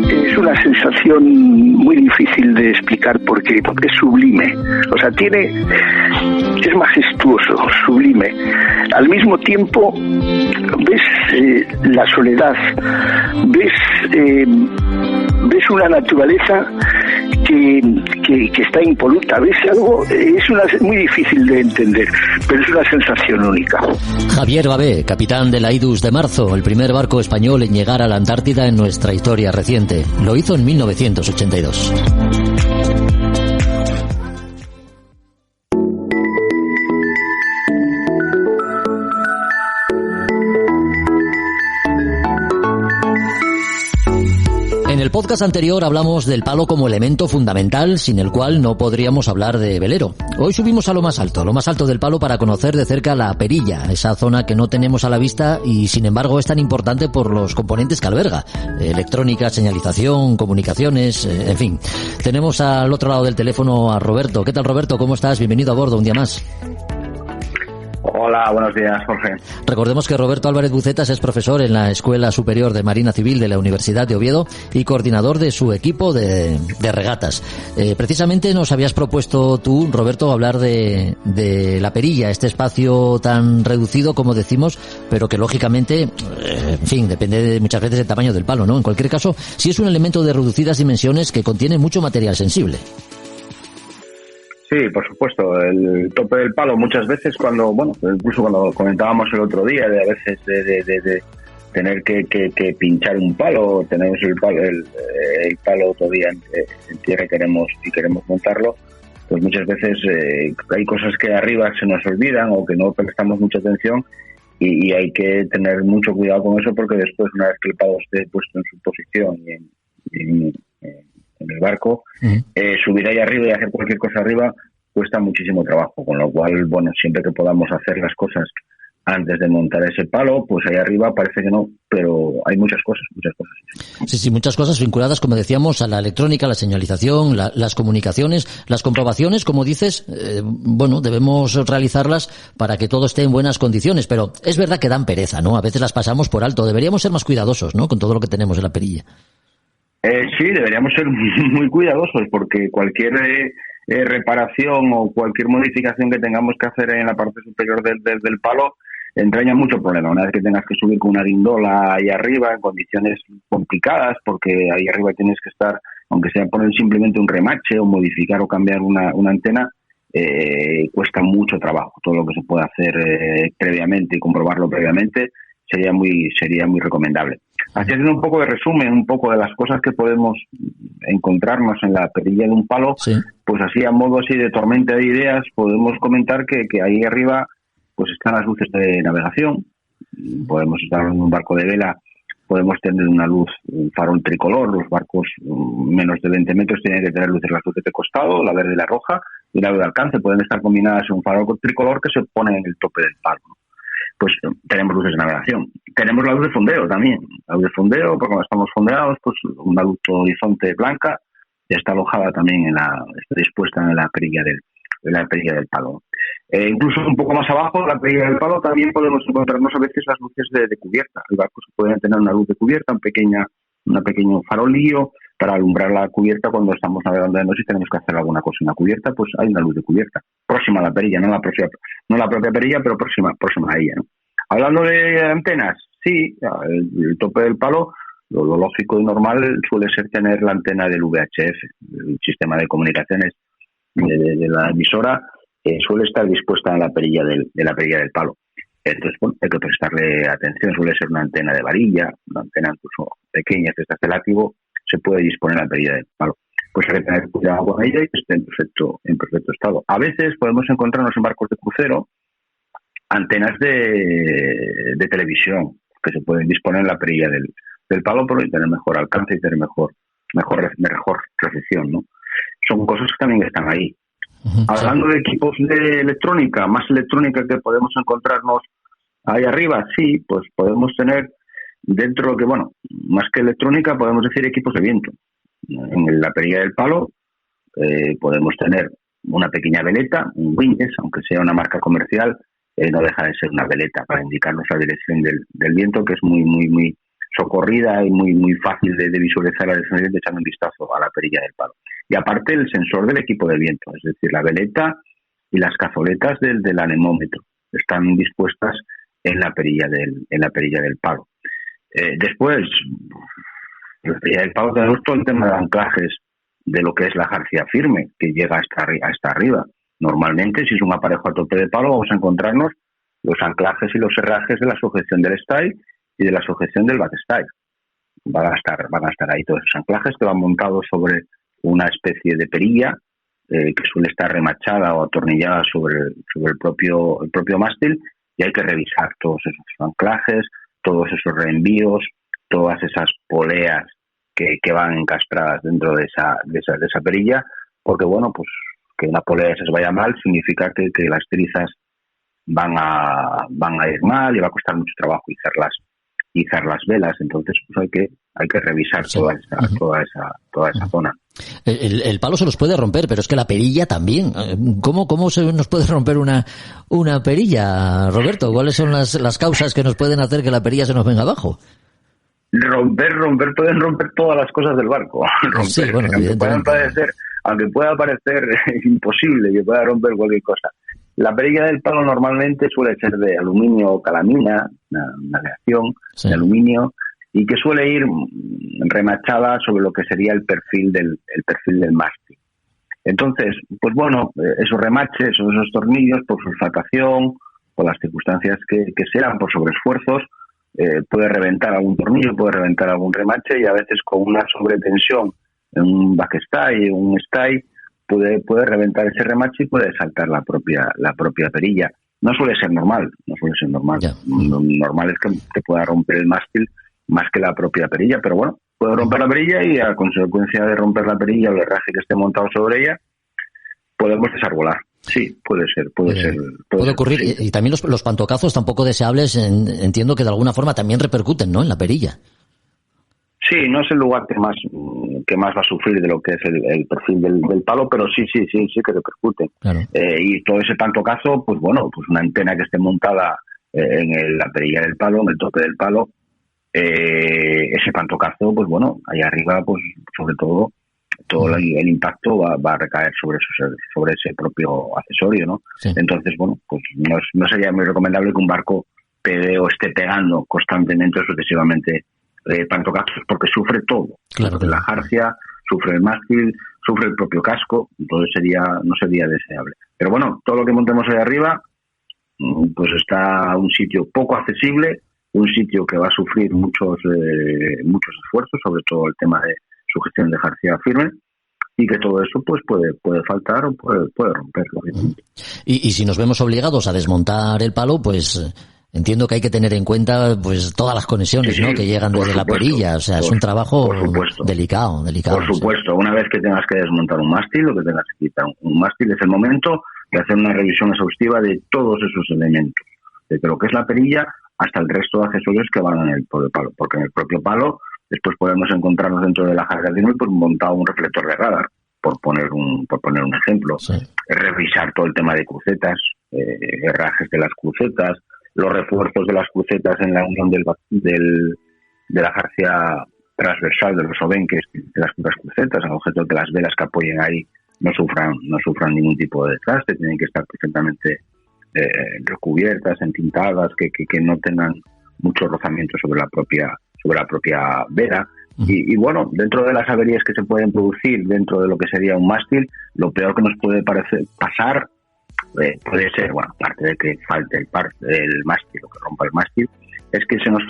Es una sensación muy difícil de explicar porque es sublime. O sea, es majestuoso, sublime. Al mismo tiempo ves la soledad, ves una naturaleza que está impoluta, ves algo, muy difícil de entender, pero es una sensación única. Javier Babé, capitán de la Idus de Marzo, el primer barco español en llegar a la Antártida en nuestra historia reciente. Lo hizo en 1982. En el podcast anterior hablamos del palo como elemento fundamental, sin el cual no podríamos hablar de velero. Hoy subimos a lo más alto del palo, para conocer de cerca la perilla, esa zona que no tenemos a la vista y sin embargo es tan importante por los componentes que alberga: electrónica, señalización, comunicaciones, en fin. Tenemos al otro lado del teléfono a Roberto. ¿Qué tal, Roberto? ¿Cómo estás? Bienvenido a bordo un día más. Hola, buenos días, Jorge. Recordemos que Roberto Álvarez Bucetas es profesor en la Escuela Superior de Marina Civil de la Universidad de Oviedo y coordinador de su equipo de regatas. Precisamente nos habías propuesto tú, Roberto, hablar de la perilla, este espacio tan reducido, como decimos, pero que lógicamente, en fin, depende muchas veces del tamaño del palo, ¿no? En cualquier caso, sí es un elemento de reducidas dimensiones que contiene mucho material sensible. Sí, por supuesto. El tope del palo muchas veces incluso cuando comentábamos el otro día de a veces de tener que pinchar un palo, tenemos el palo todavía en tierra y queremos montarlo, pues muchas veces hay cosas que arriba se nos olvidan o que no prestamos mucha atención, y hay que tener mucho cuidado con eso, porque después, una vez que el palo esté puesto en su posición y en el barco, subir ahí arriba y hacer cualquier cosa arriba cuesta muchísimo trabajo, con lo cual, siempre que podamos hacer las cosas antes de montar ese palo, pues ahí arriba parece que no, pero hay muchas cosas. Sí, muchas cosas vinculadas, como decíamos, a la electrónica, la señalización, las comunicaciones, las comprobaciones, como dices, debemos realizarlas para que todo esté en buenas condiciones, pero es verdad que dan pereza, ¿no? A veces las pasamos por alto. Deberíamos ser más cuidadosos, ¿no?, con todo lo que tenemos en la perilla. Sí, deberíamos ser muy cuidadosos, porque cualquier reparación o cualquier modificación que tengamos que hacer en la parte superior del palo entraña mucho problema. Una vez que tengas que subir con una guindola ahí arriba en condiciones complicadas, porque ahí arriba tienes que estar, aunque sea poner simplemente un remache o modificar o cambiar una antena, cuesta mucho trabajo. Todo lo que se puede hacer previamente y comprobarlo previamente sería muy recomendable. Así, haciendo un poco de resumen, un poco de las cosas que podemos encontrarnos en la perilla de un palo, sí. Pues así, a modo así de tormenta de ideas, podemos comentar que ahí arriba pues están las luces de navegación. Podemos estar en un barco de vela podemos tener una luz, un farol tricolor. Los barcos menos de 20 metros tienen que tener las luces de costado, la verde y la roja, y la luz de alcance. Pueden estar combinadas en un farol tricolor que se pone en el tope del palo, ¿no? Pues tenemos luces de navegación. Tenemos la luz de fondeo también. La luz de fondeo, porque cuando estamos fondeados, pues una luz todo horizonte blanca ya está alojada también está dispuesta en la perilla del palo. Incluso un poco más abajo, la perilla del palo, también podemos encontrarnos a veces las luces de cubierta. El barco se puede tener una luz de cubierta, un pequeño farolillo para alumbrar la cubierta cuando estamos navegando de noche y tenemos que hacer alguna cosa en la cubierta, pues hay una luz de cubierta próxima a la perilla, no la propia perilla, pero próxima a ella, ¿no? Hablando de antenas, sí, el tope del palo, lo lógico y normal suele ser tener la antena del VHF, el sistema de comunicaciones de la emisora, suele estar dispuesta en la perilla del palo. Entonces, bueno, hay que prestarle atención. Suele ser una antena de varilla, una antena incluso pequeña, que está de látigo, se puede disponer en la perilla del palo. Pues hay que tener cuidado con ella y que esté en perfecto estado. A veces podemos encontrarnos en barcos de crucero antenas de televisión que se pueden disponer en la perilla del palo para tener mejor alcance y tener mejor recepción, ¿no? Son cosas que también están ahí. Hablando de equipos de electrónica, más electrónica que podemos encontrarnos ahí arriba, sí, pues podemos tener dentro que, bueno, más que electrónica, podemos decir equipos de viento. En la perilla del palo podemos tener una pequeña veleta, un windlass, aunque sea una marca comercial, no deja de ser una veleta para indicarnos la dirección del viento, que es muy socorrida y muy fácil de visualizar la dirección del viento echando un vistazo a la perilla del palo. Y aparte el sensor del equipo de viento, es decir, la veleta y las cazoletas del anemómetro están dispuestas en la perilla del palo. Después, en la perilla del palo tenemos todo el tema de anclajes de lo que es la jarcia firme, que llega hasta arriba. Normalmente, si es un aparejo a tope de palo, vamos a encontrarnos los anclajes y los herrajes de la sujeción del stay y de la sujeción del backstay. Van a estar ahí todos esos anclajes que van montados sobre una especie de perilla que suele estar remachada o atornillada sobre el propio mástil, y hay que revisar todos esos anclajes, todos esos reenvíos, todas esas poleas que van encastradas dentro de esa perilla, porque bueno, pues que una polea se vaya mal significa que las trizas van a ir mal y va a costar mucho trabajo izar las velas. Entonces pues hay que revisar toda esa zona. El palo se nos puede romper, pero es que la perilla también. ¿Cómo se nos puede romper una perilla, Roberto? ¿Cuáles son las causas que nos pueden hacer que la perilla se nos venga abajo? Pueden romper todas las cosas del barco. Sí, bueno, aunque pueda parecer imposible que pueda romper cualquier cosa. La perilla del palo normalmente suele ser de aluminio o calamina, una aleación de aluminio, y que suele ir remachada sobre lo que sería el perfil del mástil. Entonces, pues bueno, esos remaches o esos tornillos, por sulfatación, por las circunstancias que sean, por sobreesfuerzos, puede reventar algún tornillo, puede reventar algún remache, y a veces con una sobretensión en un backstay, un stay, puede reventar ese remache y puede saltar la propia perilla. No suele ser normal. Ya. Lo normal es que pueda romper el mástil más que la propia perilla, pero bueno, puede romper la perilla y a consecuencia de romper la perilla o el herraje que esté montado sobre ella, podemos desarbolar. Sí, puede ocurrir. Sí. Y también los pantocazos tampoco deseables, entiendo que de alguna forma también repercuten, ¿no?, en la perilla. Sí, no es el lugar que más va a sufrir de lo que es el perfil del palo, pero sí que repercute. Claro. Y todo ese pantocazo, pues bueno, pues una antena que esté montada en la perilla del palo, en el tope del palo, ese pantocazo, pues bueno, ahí arriba, pues sobre todo el impacto va a recaer sobre ese propio accesorio, ¿no? Sí. Entonces, bueno, pues no sería muy recomendable que un barco pede o esté pegando constantemente o sucesivamente pantocazos, porque sufre todo. Claro. La jarcia, sufre el mástil, sufre el propio casco, entonces no sería deseable. Pero bueno, todo lo que montemos ahí arriba, pues está un sitio poco accesible, un sitio que va a sufrir muchos esfuerzos, sobre todo el tema de sujeción de jarcia firme, y que todo eso pues puede faltar o puede romper. Y si nos vemos obligados a desmontar el palo, pues Entiendo que hay que tener en cuenta pues todas las conexiones, sí, ¿no? Que llegan desde la perilla, o sea, es un trabajo delicado. Por supuesto, una vez que tengas que desmontar un mástil o que tengas que quitar un mástil, es el momento de hacer una revisión exhaustiva de todos esos elementos, desde lo que es la perilla hasta el resto de accesorios que van en el propio palo, porque en el propio palo después podemos encontrarnos dentro de la jarra de pues montado un reflector de radar, por poner un ejemplo, sí. Revisar todo el tema de crucetas, herrajes de las crucetas, los refuerzos de las crucetas en la unión de la jarcia transversal de los obenques de las crucetas, al objeto de que las velas que apoyen ahí no sufran ningún tipo de desgaste, tienen que estar perfectamente recubiertas, entintadas, que no tengan mucho rozamiento sobre la propia vela. Y bueno, dentro de las averías que se pueden producir dentro de lo que sería un mástil, lo peor que nos puede pasar puede ser, bueno, aparte de que falte el mástil o que rompa el mástil, es que nos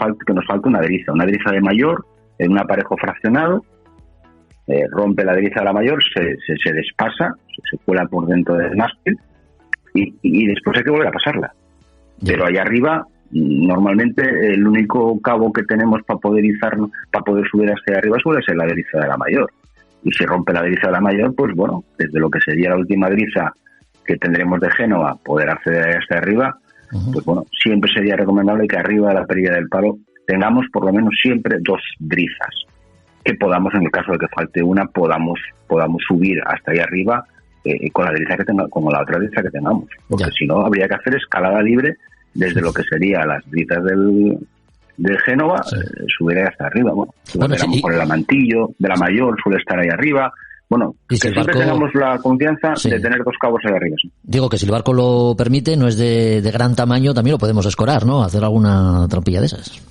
falte una driza de mayor en un aparejo fraccionado, rompe la driza de la mayor, se despasa, se cuela por dentro del mástil y después hay que volver a pasarla. Yeah. Pero allá arriba, normalmente el único cabo que tenemos para poder subir hasta arriba suele ser la driza de la mayor. Y si rompe la driza de la mayor, pues bueno, desde lo que sería la última driza que tendremos de Génova, poder acceder hasta arriba, pues bueno, siempre sería recomendable que arriba de la perilla del palo tengamos por lo menos siempre 2 drizas, que podamos, en el caso de que falte una, podamos subir hasta ahí arriba con la driza que tengamos, como la otra driza que tengamos, porque si no habría que hacer escalada libre desde lo que sería las drizas de Génova, subir hasta arriba. Bueno, sí, por el amantillo de la mayor suele estar ahí arriba. Bueno, que siempre tengamos la confianza de tener 2 cabos ahí arriba. Sí. Digo que si el barco lo permite, no es de gran tamaño, también lo podemos escorar, ¿no? Hacer alguna trampilla de esas.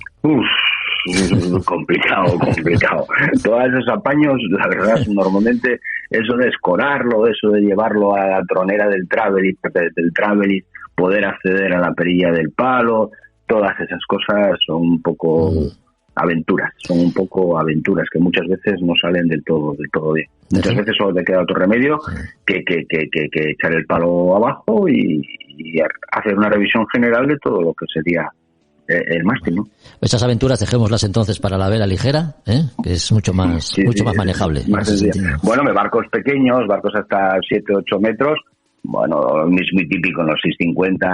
Complicado. Todos esos apaños, la verdad, normalmente eso de escorarlo, eso de llevarlo a la tronera del traveling, poder acceder a la perilla del palo, todas esas cosas son un poco aventuras que muchas veces no salen del todo bien. Muchas veces solo te queda otro remedio que echar el palo abajo y hacer una revisión general de todo lo que sería el mástil, ¿no? Estas aventuras dejémoslas entonces para la vela ligera, que es mucho más manejable. Bueno, barcos pequeños, barcos hasta 7-8 metros, bueno, es muy típico en los 650,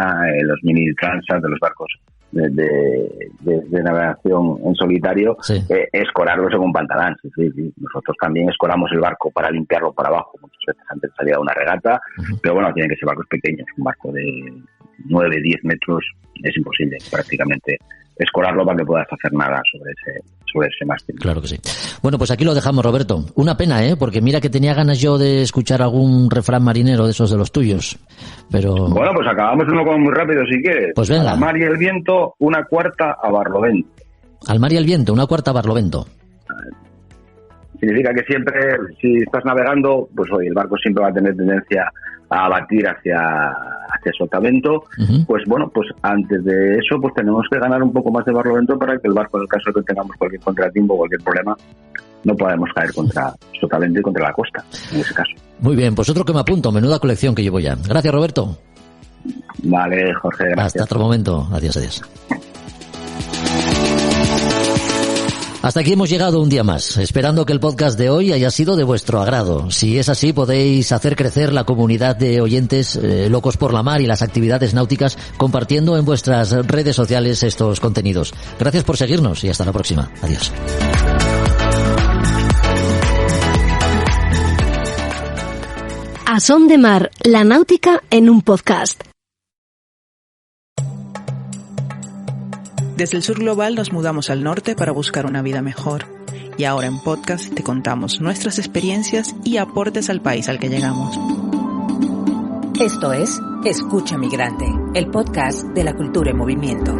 los mini transat de los barcos de navegación en solitario, escorarlo según pantalán. Sí. Nosotros también escoramos el barco para limpiarlo para abajo, muchas veces antes de salir a una regata, pero bueno, tienen que ser barcos pequeños. Un barco de 9-10 metros es imposible prácticamente escorarlo para que puedas hacer nada sobre ese mástil. Claro que sí. Bueno, pues aquí lo dejamos, Roberto. Una pena, porque mira que tenía ganas yo de escuchar algún refrán marinero de esos de los tuyos, pero... Bueno, pues acabamos uno muy rápido si quieres. Pues venga. Al mar y el viento, 1/4 a barlovento. Al mar y el viento, 1/4 a barlovento. Significa que siempre, si estás navegando, pues hoy el barco siempre va a tener tendencia a batir hacia sotavento, pues bueno, pues antes de eso pues tenemos que ganar un poco más de barlovento para que el barco, en el caso de que tengamos cualquier contratiempo, cualquier problema, no podemos caer contra sotavento y contra la costa, en ese caso. Muy bien, pues otro que me apunto, menuda colección que llevo ya. Gracias, Roberto. Vale, Jorge, gracias. Hasta otro momento. Adiós. Hasta aquí hemos llegado un día más, esperando que el podcast de hoy haya sido de vuestro agrado. Si es así, podéis hacer crecer la comunidad de oyentes locos por la mar y las actividades náuticas compartiendo en vuestras redes sociales estos contenidos. Gracias por seguirnos y hasta la próxima. Adiós. A Son de Mar, la náutica en un podcast. Desde el sur global nos mudamos al norte para buscar una vida mejor. Y ahora en podcast te contamos nuestras experiencias y aportes al país al que llegamos. Esto es Escucha Migrante, el podcast de la cultura en movimiento.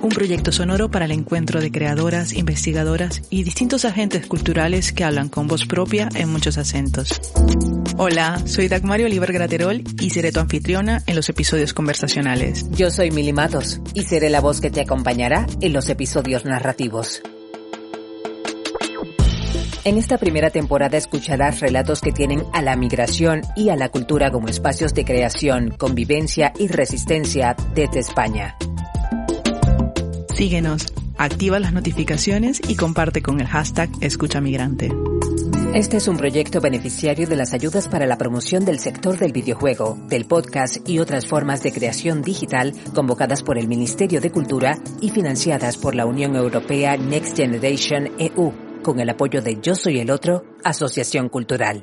Un proyecto sonoro para el encuentro de creadoras, investigadoras y distintos agentes culturales que hablan con voz propia en muchos acentos. Hola, soy Dagmario Oliver Graterol y seré tu anfitriona en los episodios conversacionales. Yo soy Mili Matos y seré la voz que te acompañará en los episodios narrativos. En esta primera temporada escucharás relatos que tienen a la migración y a la cultura como espacios de creación, convivencia y resistencia desde España. Síguenos, activa las notificaciones y comparte con el hashtag #EscuchaMigrante. Este es un proyecto beneficiario de las ayudas para la promoción del sector del videojuego, del podcast y otras formas de creación digital convocadas por el Ministerio de Cultura y financiadas por la Unión Europea Next Generation EU, con el apoyo de Yo Soy el Otro, Asociación Cultural.